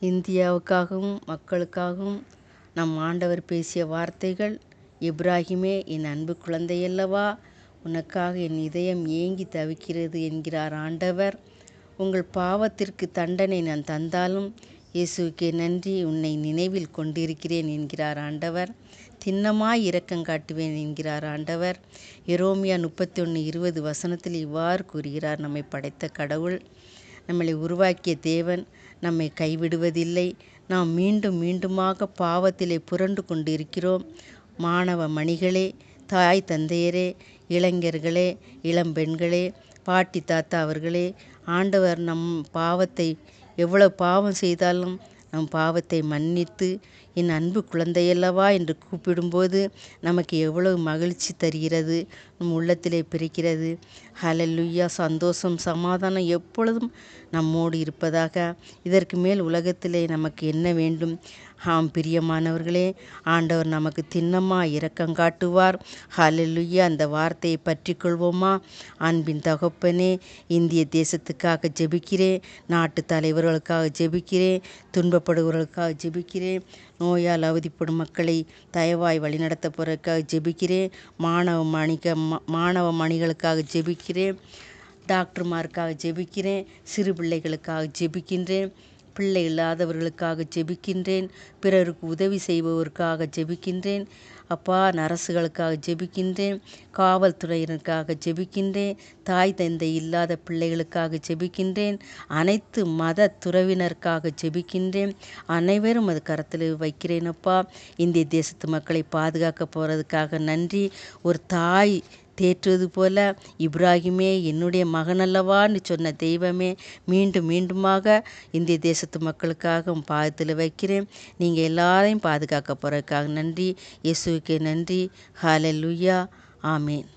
இந்தியாவுக்காகவும் மக்களுக்காகவும் நம் ஆண்டவர் பேசிய வார்த்தைகள், இப்ராஹிமே என் அன்பு குழந்தையல்லவா, உனக்காக என் இதயம் ஏங்கி தவிக்கிறது என்கிறார் ஆண்டவர். உங்கள் பாவத்திற்கு தண்டனை நான் தந்தாலும் இயேசுவுக்கே நன்றி, உன்னை நினைவில் கொண்டிருக்கிறேன் என்கிறார் ஆண்டவர். திண்ணமாய் இரக்கம் காட்டுவேன் என்கிறார் ஆண்டவர். எரேமியா 31:20 இவ்வாறு கூறுகிறார். நம்மை படைத்த கடவுள், நம்மளை உருவாக்கிய தேவன் நம்மை கைவிடுவதில்லை. நாம் மீண்டும் மீண்டுமாக பாவத்திலே புரண்டு கொண்டிருக்கிறோம். மாணவ மணிகளே, தாய் தந்தையரே, இளைஞர்களே, இளம்பெண்களே, பாட்டி தாத்தா அவர்களே, ஆண்டவர் நம் பாவத்தை, எவ்வளவு பாவம் செய்தாலும் நம் பாவத்தை மன்னித்து என் அன்பு குழந்தையல்லவா என்று கூப்பிடும்போது நமக்கு எவ்வளவு மகிழ்ச்சி தருகிறது, நம் உள்ளத்திலே பிறக்கிறது. ஹல்லேலூயா! சந்தோஷம், சமாதானம் எப்பொழுதும் நம்மோடு இருப்பதாக. இதற்கு மேல் உலகத்திலே நமக்கு என்ன வேண்டும்? ஆம் பிரியமானவர்களே, ஆண்டவர் நமக்கு திண்ணமாக இரக்கம் காட்டுவார். ஹல்லேலூயா! அந்த வார்த்தையை பற்றி கொள்வோமா? அன்பின் தகப்பனே, இந்திய தேசத்துக்காக ஜெபிக்கிறேன், நாட்டு தலைவர்களுக்காக ஜெபிக்கிறேன், துன்பப்படுபவர்களுக்காக ஜெபிக்கிறேன், நோயால் அவதிப்படும் மக்களை தயவாய் வழிநடத்த போறதுக்காக ஜெபிக்கிறேன், மாணவ மணிகளுக்காக ஜெபிக்கிறேன், டாக்டர்மாருக்காக ஜெபிக்கிறேன், சிறு பிள்ளைகளுக்காக ஜெபிக்கின்றேன், பிள்ளை இல்லாதவர்களுக்காக ஜெபிக்கின்றேன், பிறருக்கு உதவி செய்பவருக்காக ஜெபிக்கின்றேன். அப்பா, நர்சுகளுக்காக ஜெபிக்கின்றேன், காவல்துறையினருக்காக ஜெபிக்கின்றேன், தாய் தந்தை இல்லாத பிள்ளைகளுக்காக ஜெபிக்கின்றேன், அனைத்து மத துறவினருக்காக ஜெபிக்கின்றேன். அனைவரும் அது கரத்தில் வைக்கிறேன். அப்பா, இந்திய தேசத்து மக்களை பாதுகாக்க போகிறதுக்காக நன்றி. ஒரு தாய் தேற்றுவது போல, இப்ராஹிமே என்னுடைய மகனல்லவான்னு சொன்ன தெய்வமே, மீண்டும் மீண்டுமாக இந்திய தேசத்து மக்களுக்காக பாதத்தில் வைக்கிறேன். நீங்கள் எல்லாரையும் பாதுகாக்க போகிறதுக்காக நன்றி. இயேசுவுக்கே நன்றி. ஹல்லேலூயா! ஆமேன்.